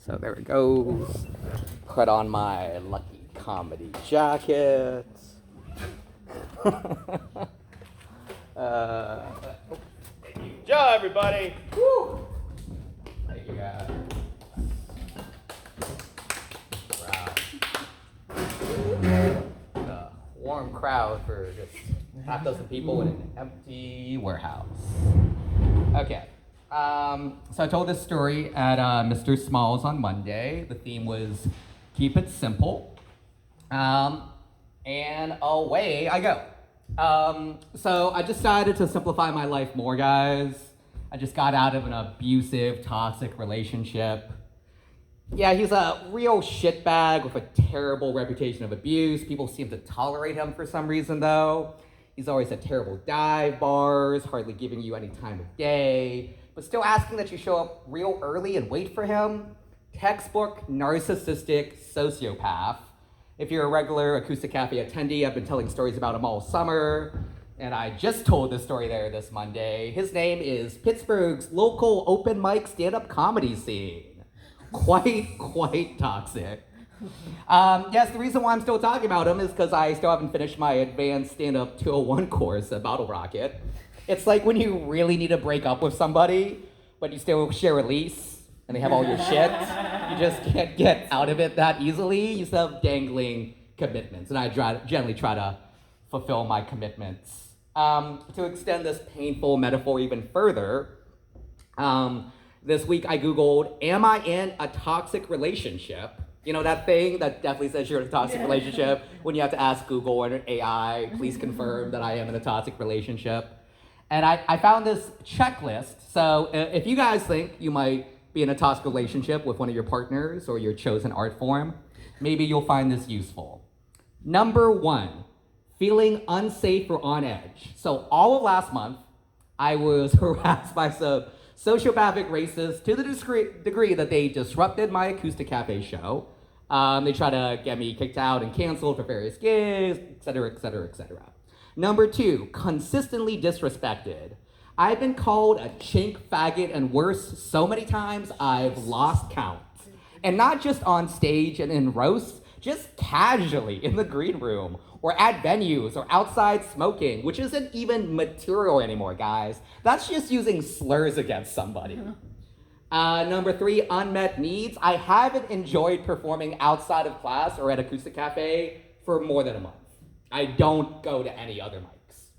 So there it goes. Put on my lucky comedy jacket. Good job, everybody. Woo! Thank you, guys. Wow. Warm crowd for just half dozen people in an empty warehouse. Okay. So I told this story at Mr. Smalls on Monday. The theme was keep it simple. And away I go. So I decided to simplify my life more, guys. I just got out of an abusive, toxic relationship. Yeah, he's a real shitbag with a terrible reputation of abuse. People seem to tolerate him for some reason, though. He's always at terrible dive bars, hardly giving you any time of day, but still asking that you show up real early and wait for him. Textbook narcissistic sociopath. If you're a regular Acoustic Cafe attendee, I've been telling stories about him all summer, and I just told this story there this Monday. His name is Pittsburgh's local open mic stand-up comedy scene. Quite toxic. Yes, the reason why I'm still talking about him is because I still haven't finished my advanced stand-up 201 course at Bottle Rocket. It's like when you really need to break up with somebody, but you still share a lease, and they have all your shit. You just can't get out of it that easily. You still have dangling commitments, and I generally try to fulfill my commitments. To extend this painful metaphor even further, this week I Googled, am I in a toxic relationship? You know, that thing that definitely says you're in a toxic relationship when you have to ask Google or AI, please confirm that I am in a toxic relationship. And I found this checklist. So if you guys think you might be in a toxic relationship with one of your partners or your chosen art form, maybe you'll find this useful. Number 1, feeling unsafe or on edge. So all of last month, I was harassed by some sociopathic racists to the degree that they disrupted my Acoustic Cafe show. They tried to get me kicked out and canceled for various gigs, et cetera, et cetera, et cetera. Number 2, consistently disrespected. I've been called a chink, faggot, and worse so many times I've lost count. And not just on stage and in roasts, just casually in the green room or at venues or outside smoking, which isn't even material anymore, guys. That's just using slurs against somebody. Number 3, unmet needs. I haven't enjoyed performing outside of class or at Acoustic Cafe for more than a month. I don't go to any other mics.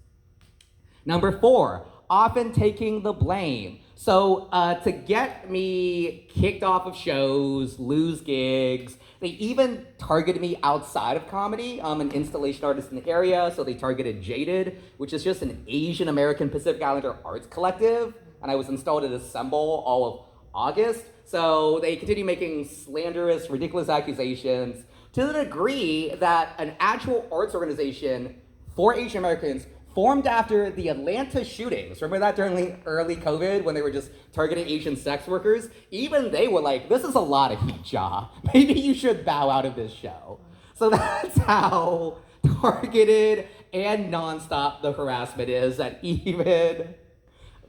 Number 4, often taking the blame. So to get me kicked off of shows, lose gigs, they even targeted me outside of comedy. I'm an installation artist in the area, so they targeted Jaded, which is just an Asian American Pacific Islander arts collective, and I was installed at Assemble all of August. So they continue making slanderous, ridiculous accusations to the degree that an actual arts organization for Asian Americans formed after the Atlanta shootings. Remember that during the early COVID when they were just targeting Asian sex workers? Even they were like, this is a lot of heat, Ja. Maybe you should bow out of this show. So that's how targeted and nonstop the harassment is, that even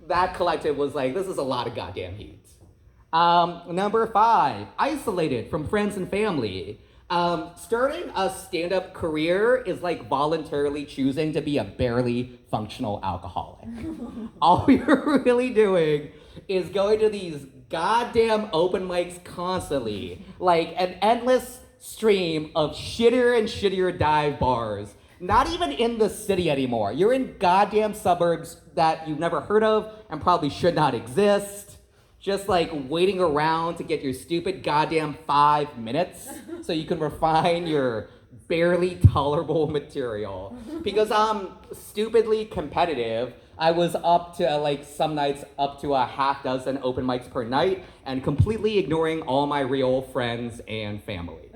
that collective was like, this is a lot of goddamn heat. Number 5, isolated from friends and family. Starting a stand-up career is like voluntarily choosing to be a barely functional alcoholic. All you're really doing is going to these goddamn open mics constantly, like an endless stream of shittier and shittier dive bars. Not even in the city anymore. You're in goddamn suburbs that you've never heard of and probably should not exist. Just like waiting around to get your stupid goddamn 5 minutes so you can refine your barely tolerable material. Because I'm stupidly competitive, I was up to like some nights up to a half dozen open mics per night and completely ignoring all my real friends and family.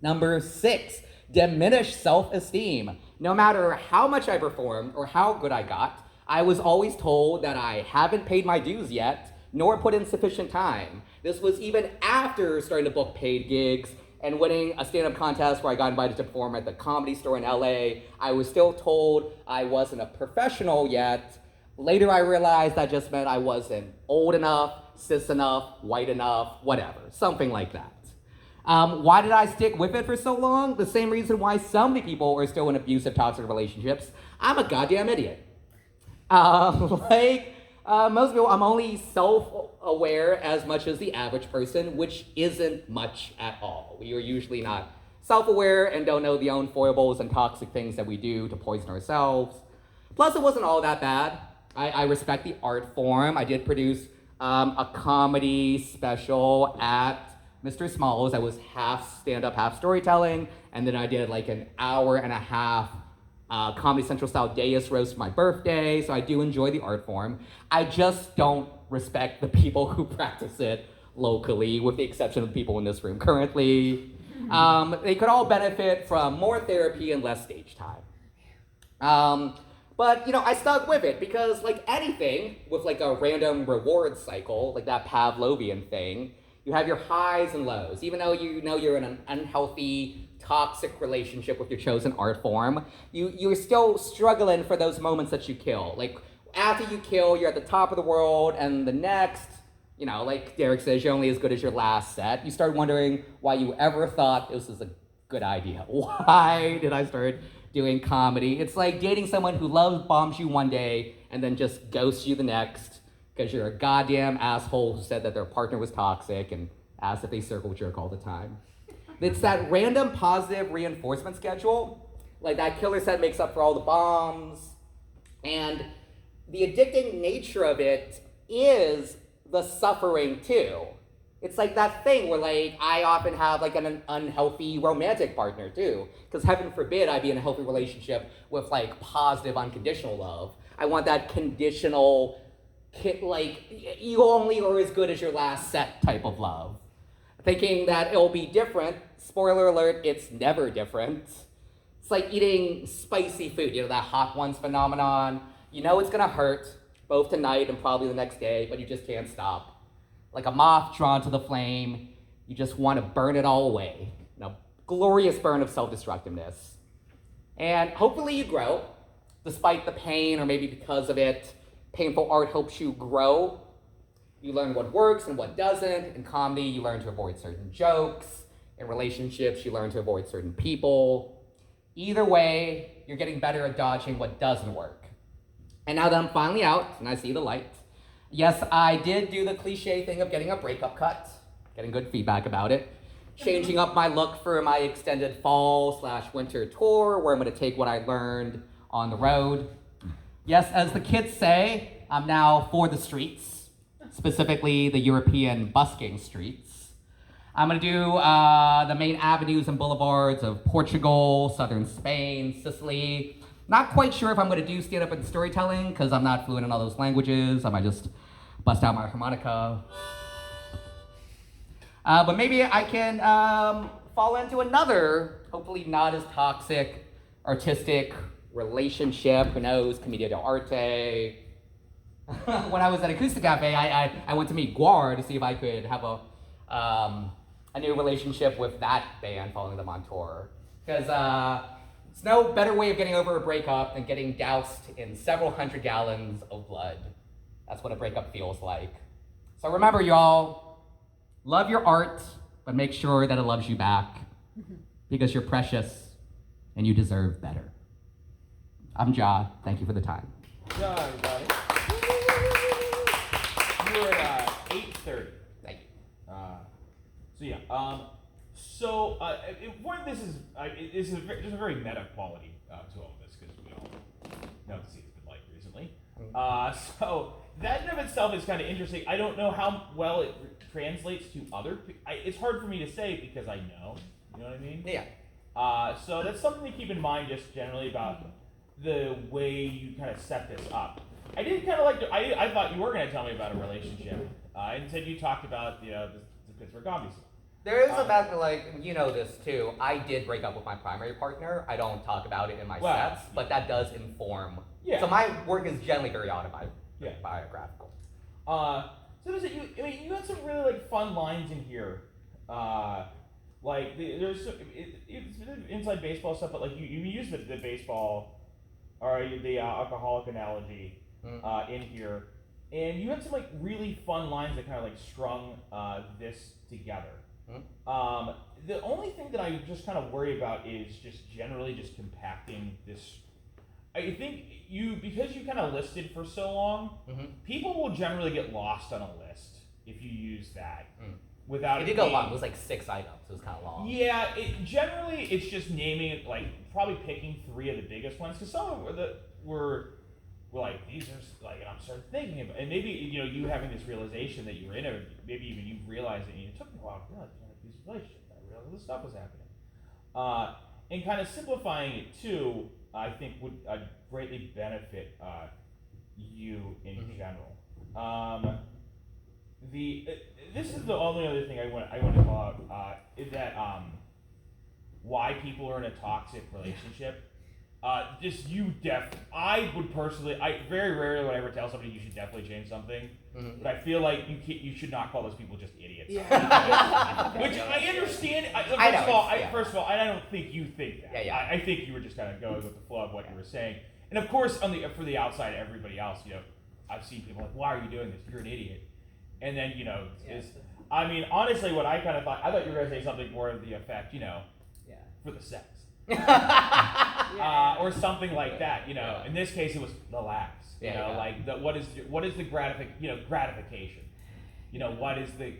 Number 6, diminished self-esteem. No matter how much I performed or how good I got, I was always told that I haven't paid my dues yet, nor put in sufficient time. This was even after starting to book paid gigs and winning a stand-up contest where I got invited to perform at the Comedy Store in LA. I was still told I wasn't a professional yet, Later, I realized that just meant I wasn't old enough, cis enough, white enough, whatever, something like that. Why did I stick with it for so long? The same reason why so many people are still in abusive, toxic relationships. I'm a goddamn idiot. Most people, I'm only self-aware as much as the average person, which isn't much at all. We are usually not self-aware and don't know the own foibles and toxic things that we do to poison ourselves. Plus, it wasn't all that bad. I respect the art form. I did produce a comedy special at Mr. Smalls. I was half stand-up, half storytelling, and then I did like an hour and a half Comedy Central style dais roast for my birthday, so I do enjoy the art form. I just don't respect the people who practice it locally, with the exception of the people in this room currently. They could all benefit from more therapy and less stage time. But I stuck with it because like anything with like a random reward cycle, like that Pavlovian thing, you have your highs and lows. Even though you know you're in an unhealthy, toxic relationship with your chosen art form, you're still struggling for those moments that you kill. Like after you kill, you're at the top of the world, and the next, like Derek says, you're only as good as your last set. You start wondering why you ever thought this was a good idea. Why did I start doing comedy? It's like dating someone who bombs you one day and then just ghosts you the next because you're a goddamn asshole who said that their partner was toxic and asked if they circle jerk all the time. It's that random positive reinforcement schedule, like that killer set makes up for all the bombs. And the addicting nature of it is the suffering too. It's like that thing where like I often have like an unhealthy romantic partner too, because heaven forbid I be in a healthy relationship with like positive unconditional love. I want that conditional, like you only are as good as your last set type of love. Thinking that it'll be different, spoiler alert, it's never different. It's like eating spicy food, that hot ones phenomenon. You know it's gonna hurt, both tonight and probably the next day, but you just can't stop. Like a moth drawn to the flame, you just want to burn it all away. Glorious burn of self-destructiveness. And hopefully you grow, despite the pain or maybe because of it. Painful art helps you grow. You learn what works and what doesn't. In comedy, you learn to avoid certain jokes. In relationships, you learn to avoid certain people. Either way, you're getting better at dodging what doesn't work. And now that I'm finally out and I see the light, yes, I did do the cliche thing of getting a breakup cut, getting good feedback about it, changing up my look for my extended fall/winter tour, where I'm gonna take what I learned on the road. Yes, as the kids say, I'm now for the streets, specifically the European busking streets. I'm gonna do the main avenues and boulevards of Portugal, southern Spain, Sicily. Not quite sure if I'm gonna do stand-up and storytelling, because I'm not fluent in all those languages. I might just bust out my harmonica. But maybe I can fall into another, hopefully not as toxic, artistic relationship. Who knows, Commedia dell'arte. When I was at Acoustic Cafe, I went to meet Guar to see if I could have a new relationship with that band following them on tour. Because there's no better way of getting over a breakup than getting doused in several hundred gallons of blood. That's what a breakup feels like. So remember, y'all, love your art, but make sure that it loves you back, because you're precious and you deserve better. I'm Ja. Thank you for the time. Ja, everybody. You're at 8:30. Thank you. This is there's a very meta quality to all of this, because we all know the scene's been like recently. So that in of itself is kind of interesting. I don't know how well it translates to other people. It's hard for me to say because I know. You know what I mean? Yeah. So that's something to keep in mind just generally about the way you kind of set this up. I did kind of like to, I thought you were going to tell me about a relationship. Instead you talked about, the Pittsburgh Comedy Scene. There is a fact that, you know this too, I did break up with my primary partner. I don't talk about it in my sets, but that does inform. Yeah. So my work is generally very biographical. So you had some really fun lines in here. There's some, it's inside baseball stuff, but you use the baseball or the alcoholic analogy in here, and you had some like really fun lines that kind of like strung this together. The only thing that I just kind of worry about is just generally just compacting this. I think because you kind of listed for so long, people will generally get lost on a list if you use that without. It did go long. It was like 6 items. It was kind of long. Yeah, generally it's just naming it, like probably picking 3 of the biggest ones, because some of them were like, these are like, and I'm starting thinking about, and maybe you having this realization that you were in it, maybe even you realized it, and it took me a while to realize these relationships. I realized this stuff was happening, and kind of simplifying it too. I think would greatly benefit you in general. This is the only other thing I want to call out is that why people are in a toxic relationship. I would personally, very rarely would I ever tell somebody you should definitely change something, but I feel like you should not call those people just idiots. Yeah. Which I understand. First of all, I don't think you think that. Yeah. I think you were just kind of going with the flow of what you were saying. And of course, for the outside, everybody else, I've seen people like, why are you doing this? You're an idiot. And then, I mean, honestly, what I kind of thought, I thought you were going to say something more of the effect, for the sex. Or something like that, In this case, it was the laughs. Like what is the gratification? What is the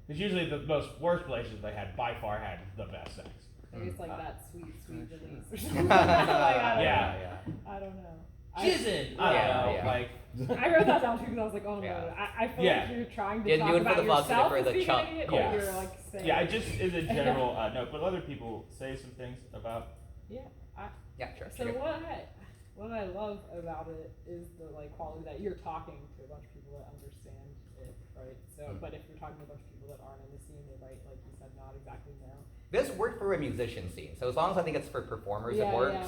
because usually the most worst relationships I had by far had the best sex. Maybe it's like that sweet release or something. I don't know. Jizzing. I don't know. Like I wrote that down too because I was like, oh no, I feel like you're trying to talk about yourself as being an idiot, but you're like saying. Yeah, I just as a general note, but other people say some things about. Sure. So what I love about it is the quality that you're talking to a bunch of people that understand it, right? So, but if you're talking to a bunch of people that aren't in the scene, they might, like you said, not exactly know. This worked for a musician scene, so as long as I think it's for performers, it works.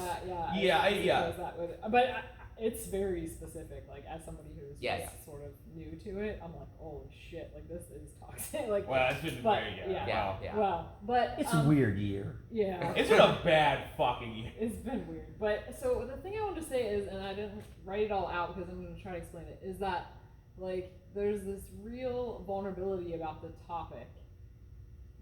But it's very specific. Like as somebody who's sort of new to it, I'm like, holy shit! Like this is toxic. Well, it's been very Well, but it's a weird year. Yeah, it's been a bad fucking year. It's been weird. But so the thing I wanted to say is, and I didn't write it all out because I'm going to try to explain it, is that there's this real vulnerability about the topic,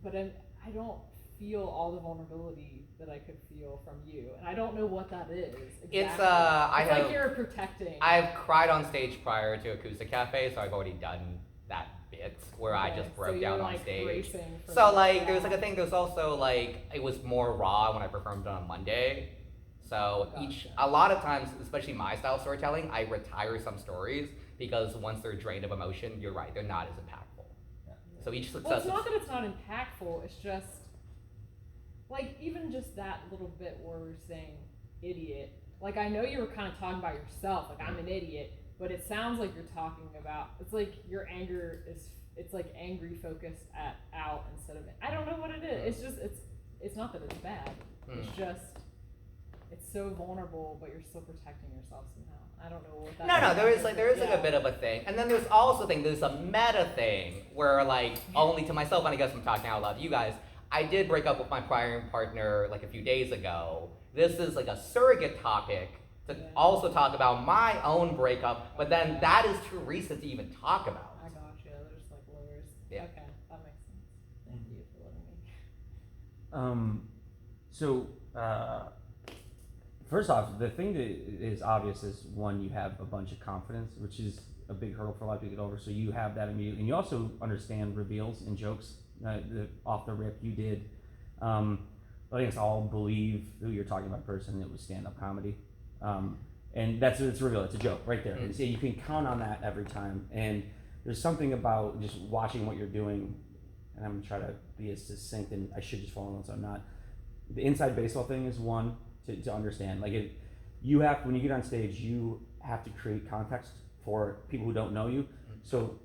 but I don't feel all the vulnerability that I could feel from you, and I don't know what that is. Exactly. It's like you're protecting. I've cried on stage prior to Acoustic Cafe, so I've already done that bit where I just broke down on stage. So there's a thing. There's also it was more raw when I performed on Monday. So a lot of times, especially my style of storytelling, I retire some stories because once they're drained of emotion, you're right, they're not as impactful. So each success. Well, it's not that it's not impactful. It's just. Even just that little bit where we're saying idiot, I know you were kind of talking about yourself, I'm an idiot, but it sounds like you're talking about, it's like your anger it's angry focused out instead of, I don't know what it is. It's just, it's not that it's bad. It's just, it's so vulnerable, but you're still protecting yourself somehow. I don't know what that is. No, there is a bit of a thing. And then there's also there's a meta thing where only to myself, and I guess I'm talking out loud to you guys, I did break up with my prior partner a few days ago. This is a surrogate topic to also talk about my own breakup, but then that is too recent to even talk about. I gotcha. There's layers. Yeah. Okay, that makes sense. Thank you for letting me. So first off, the thing that is obvious is one, you have a bunch of confidence, which is a big hurdle for a lot of people to get over. So you have that immediately, and you also understand reveals and jokes. Off the rip you did. I think it's all believe who you're talking about person. It was stand-up comedy, and it's real. It's a joke right there. So you can count on that every time. And there's something about just watching what you're doing, and I'm gonna try to be as succinct. And I should just follow on, so I'm not. The inside baseball thing is one to understand. When you get on stage, you have to create context for people who don't know you. So.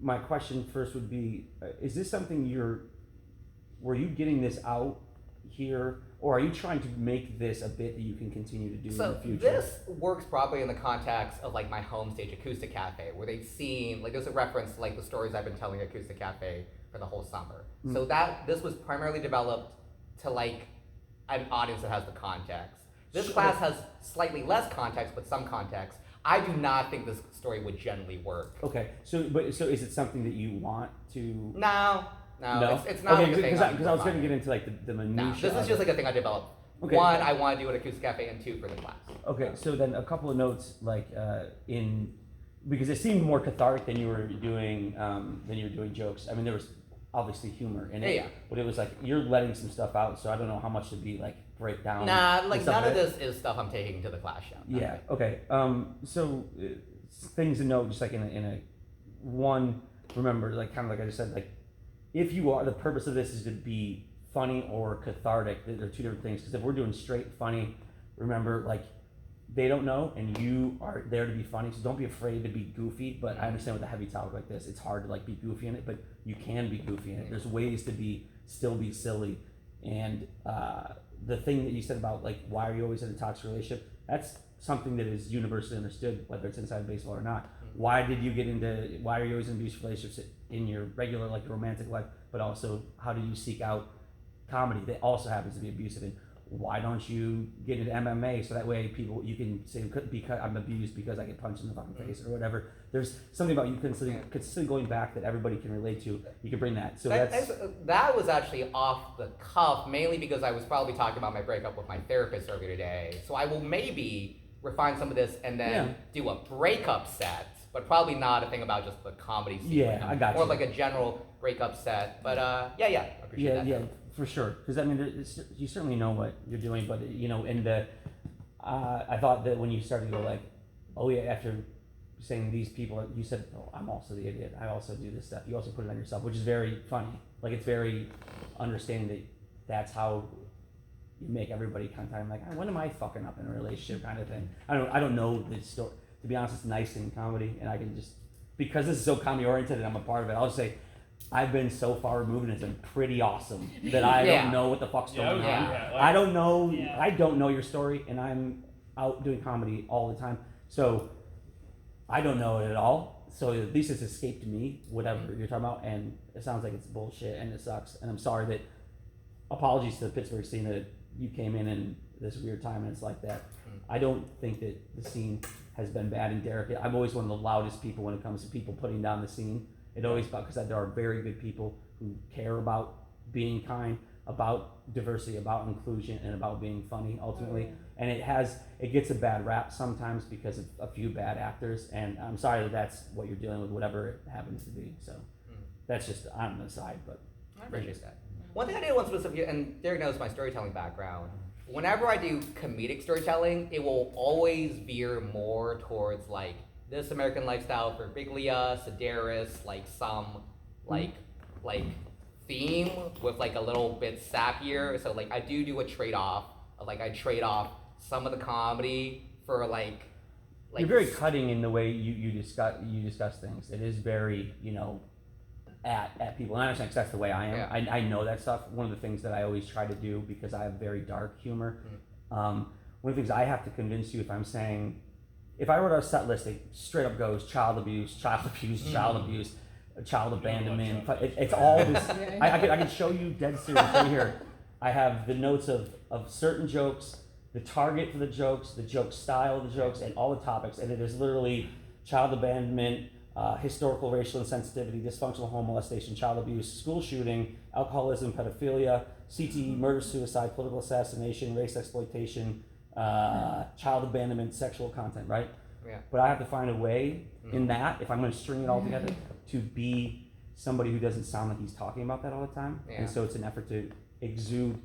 My question first would be, is this something were you getting this out here, or are you trying to make this a bit that you can continue to do in the future? So this works probably in the context of my home stage Acoustic Cafe, where they've seen, there's a reference to the stories I've been telling Acoustic Cafe for the whole summer. So this was primarily developed to an audience that has the context. This class has slightly less context, but some context. I do not think this story would generally work. Okay, so is it something that you want to? No, it's not Okay, like a thing. because I was going to get into like the No, minutia. this is just like a thing I developed. Okay. One, I want to do it at Acoustic Cafe, and two, for the class. Okay, so then a couple of notes, like because it seemed more cathartic than you were doing jokes. I mean, there was obviously humor in it, Yeah. but it was like you're letting some stuff out, so I don't know how much to be like break down. Nah, like and stuff none of it. this is stuff I'm taking to the class show. Yeah. Okay. So things to note, just like in a one, remember, like kind of like I just said, like if you are, the purpose of this is to be funny or cathartic. They're two different things. Because if we're doing straight funny, remember, like they don't know, and you are there to be funny. So don't be afraid to be goofy. But I understand with a heavy topic like this, it's hard to like be goofy in it. But you can be goofy in it. There's ways to still be silly. And the thing that you said about like why are you always in a toxic relationship? That's something that is universally understood, whether it's inside baseball or not. Why are you always in abusive relationships in your regular like romantic life? But also, how do you seek out comedy that also happens to be abusive? And why don't you get into MMA so that way you can say because I'm abused because I get punched in the fucking face or whatever. There's something about you consistently going back that everybody can relate to. You can bring that. So that was actually off the cuff, mainly because I was probably talking about my breakup with my therapist earlier today. So I will maybe refine some of this and then do a breakup set, but probably not a thing about just the comedy scene. Yeah, I got you. More like a general breakup set. But I appreciate that. Yeah, for sure. Because I mean, you certainly know what you're doing, but I thought that when you started to go like, oh yeah, after saying these people, you said, oh, I'm also the idiot. I also do this stuff. You also put it on yourself, which is very funny. Like it's very understanding that that's how you make everybody kind of time like, when am I fucking up in a relationship kind of thing. I don't know the story. To be honest, it's nice in comedy, and I can just, because this is so comedy oriented and I'm a part of it, I'll just say I've been so far removed and it's been pretty awesome that I don't know what the fuck's going on. Like, I don't know. I don't know your story, and I'm out doing comedy all the time, so I don't know it at all. So at least it's escaped me, whatever you're talking about, and it sounds like it's bullshit and it sucks. And I'm sorry that. Apologies to the Pittsburgh scene that you came in this weird time and it's like that. I don't think that the scene has been bad in Derek. I'm always one of the loudest people when it comes to people putting down the scene. It always because there are very good people who care about being kind, about diversity, about inclusion, and about being funny ultimately. And it gets a bad rap sometimes because of a few bad actors. And I'm sorry that that's what you're dealing with, whatever it happens to be. So that's just on the side, but I appreciate that. One thing I did once was, and Derek knows my storytelling background. Whenever I do comedic storytelling, it will always veer more towards like This American Lifestyle for Biglia, Sedaris, like some like theme with like a little bit sappier. So like I do a trade-off of like I trade off some of the comedy for like you're very cutting in the way you discuss things. It is very at people, and I understand 'cause that's the way I am. Yeah. I know that stuff. One of the things that I always try to do, because I have very dark humor, one of the things I have to convince you, if I wrote a set list, it straight up goes child abuse, child abandonment. It's all this. I can show you dead serious right here. I have the notes of certain jokes, the target for the jokes, the joke style of the jokes, and all the topics, and it is literally child abandonment, historical racial insensitivity, dysfunctional home molestation, child abuse, school shooting, alcoholism, pedophilia, CTE, murder, suicide, political assassination, race exploitation, child abandonment, sexual content, right? Yeah. But I have to find a way in that, if I'm going to string it all together, to be somebody who doesn't sound like he's talking about that all the time. Yeah. And so it's an effort to exude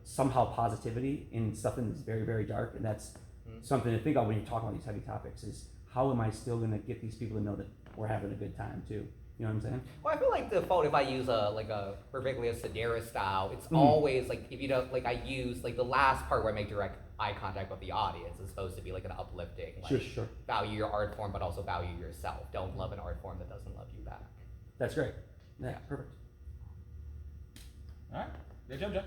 somehow positivity in something that's very, very dark. And that's something to think about when you're talking about these heavy topics is how am I still going to get these people to know that we're having a good time too? You know what I'm saying? Well, I feel like the default, if I use a particularly a Sedaris style, it's always like if you don't like I use like the last part where I make direct eye contact with the audience is supposed to be like an uplifting, like sure. Value your art form, but also value yourself. Don't love an art form that doesn't love you back. That's great. Yeah, perfect. All right, good job, Jeff.